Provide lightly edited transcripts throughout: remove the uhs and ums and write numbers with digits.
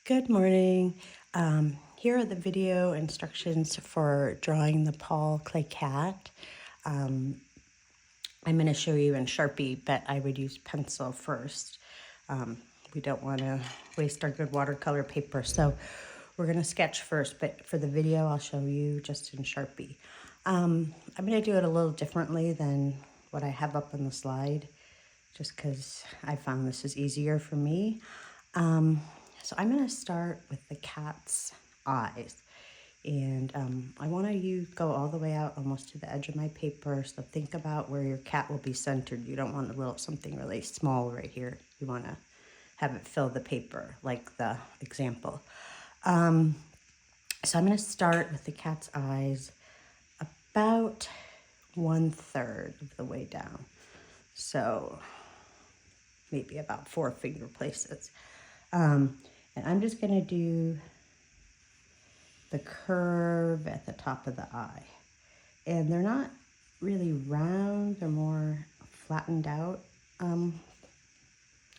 Good morning. Here are the video instructions for drawing the Paul Klee cat. I'm going to show you in Sharpie, but I would use pencil first. We don't want to waste our good watercolor paper, so we're going to sketch first, but for the video I'll show you just in Sharpie. I'm going to do it a little differently than what I have up on the slide, just because I found this is easier for me. So I'm going to start with the cat's eyes. And I want you go all the way out almost to the edge of my paper. So think about where your cat will be centered. You don't want something really small right here. You want to have it fill the paper like the example. So I'm going to start with the cat's eyes about 1/3 of the way down. So maybe about 4 finger places. And I'm just going to do the curve at the top of the eye. And they're not really round, they're more flattened out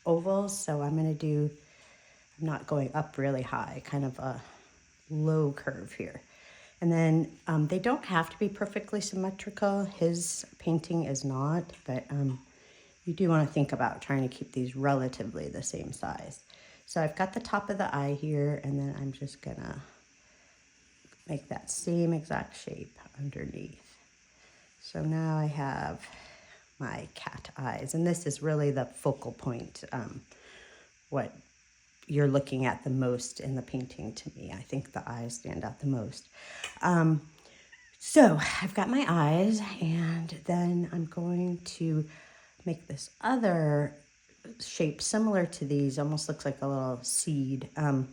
ovals. So I'm not going up really high, kind of a low curve here. And then they don't have to be perfectly symmetrical. His painting is not, but you do want to think about trying to keep these relatively the same size. So I've got the top of the eye here, and then I'm just gonna make that same exact shape underneath. So now I have my cat eyes, and this is really the focal point, what you're looking at the most in the painting to me. I think the eyes stand out the most. So I've got my eyes, and then I'm going to make this other shape similar to these, almost looks like a little seed. And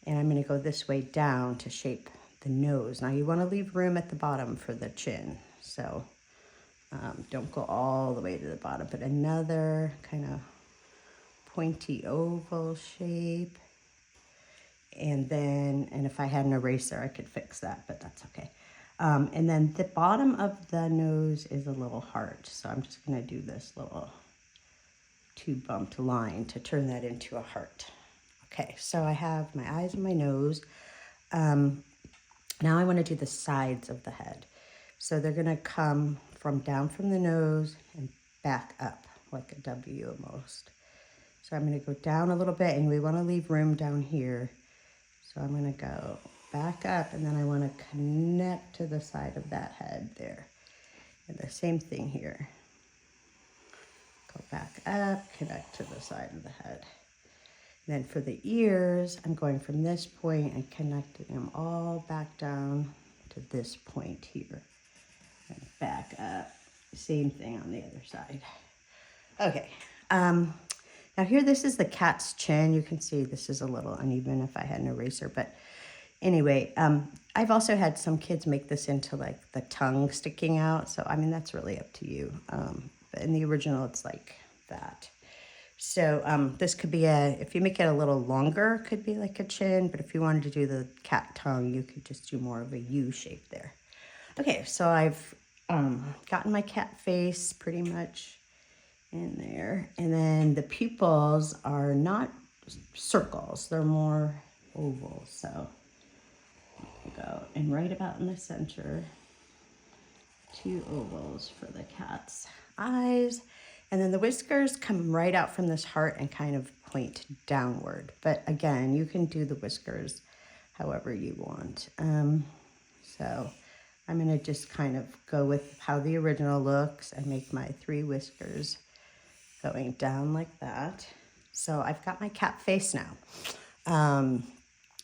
I'm going to go this way down to shape the nose. Now you want to leave room at the bottom for the chin. So don't go all the way to the bottom, but another kind of pointy oval shape. And if I had an eraser, I could fix that, but that's okay. And then the bottom of the nose is a little heart. So I'm just going to do this little 2-bumped line to turn that into a heart. Okay, so I have my eyes and my nose. Now I want to do the sides of the head. So they're going to come down from the nose and back up like a W almost. So I'm going to go down a little bit, and we want to leave room down here. So I'm going to go back up, and then I want to connect to the side of that head there. And the same thing here. Go back up, connect to the side of the head. Then for the ears, I'm going from this point and connecting them all back down to this point here. And back up. Same thing on the other side. Okay. Now here, this is the cat's chin. You can see this is a little uneven if I had an eraser. But anyway, I've also had some kids make this into like the tongue sticking out. So, I mean, that's really up to you. But in the original, it's like that. So this could be if you make it a little longer, it could be like a chin. But if you wanted to do the cat tongue, you could just do more of a U shape there. Okay, so I've gotten my cat face pretty much in there. And then the pupils are not circles. They're more oval. So go and right about in the center, 2 ovals for the cat's eyes. And then the whiskers come right out from this heart and kind of point downward. But again, you can do the whiskers however you want. So I'm going to just kind of go with how the original looks and make my 3 whiskers going down like that. So I've got my cat face now.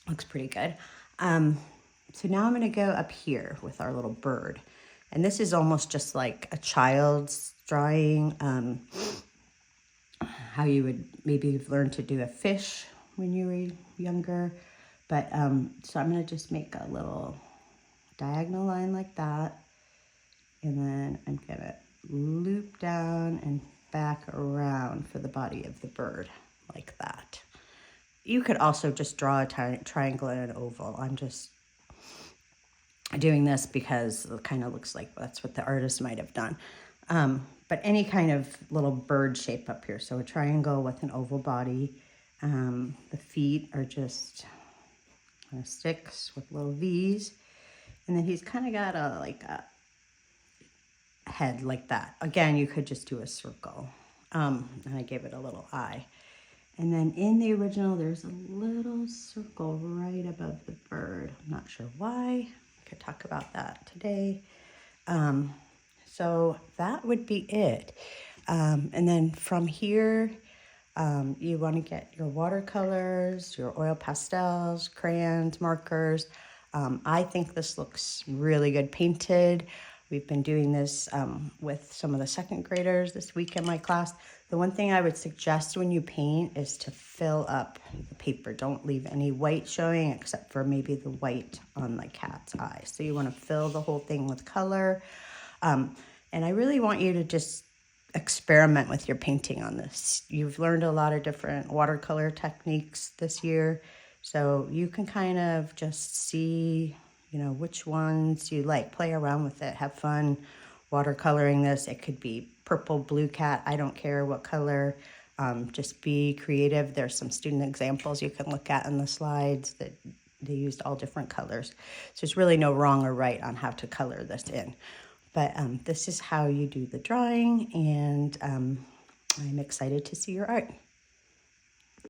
Looks pretty good. So now I'm going to go up here with our little bird. And this is almost just like a child's drawing, how you would maybe learn to do a fish when you were younger. But so I'm going to just make a little diagonal line like that. And then I'm going to loop down and back around for the body of the bird like that. You could also just draw a triangle and an oval. I'm just doing this because it kind of looks like that's what the artist might have done. But any kind of little bird shape up here. So a triangle with an oval body, The feet are just kind of sticks with little V's. And then he's kind of got a head like that. Again, you could just do a circle. And I gave it a little eye. And then in the original, there's a little circle right above the bird. I'm not sure why. I could talk about that today. So that would be it. And then from here, you want to get your watercolors, your oil pastels, crayons, markers. I think this looks really good painted. We've been doing this with some of the second graders this week in my class. The one thing I would suggest when you paint is to fill up the paper. Don't leave any white showing except for maybe the white on the cat's eye. So you want to fill the whole thing with color. And I really want you to just experiment with your painting on this. You've learned a lot of different watercolor techniques this year, so you can kind of just see, you know, which ones you like. Play around with it, have fun watercoloring this. It could be purple, blue cat, I don't care what color. Just be creative. There's some student examples you can look at in the slides that they used all different colors. So there's really no wrong or right on how to color this in. But this is how you do the drawing, and I'm excited to see your art.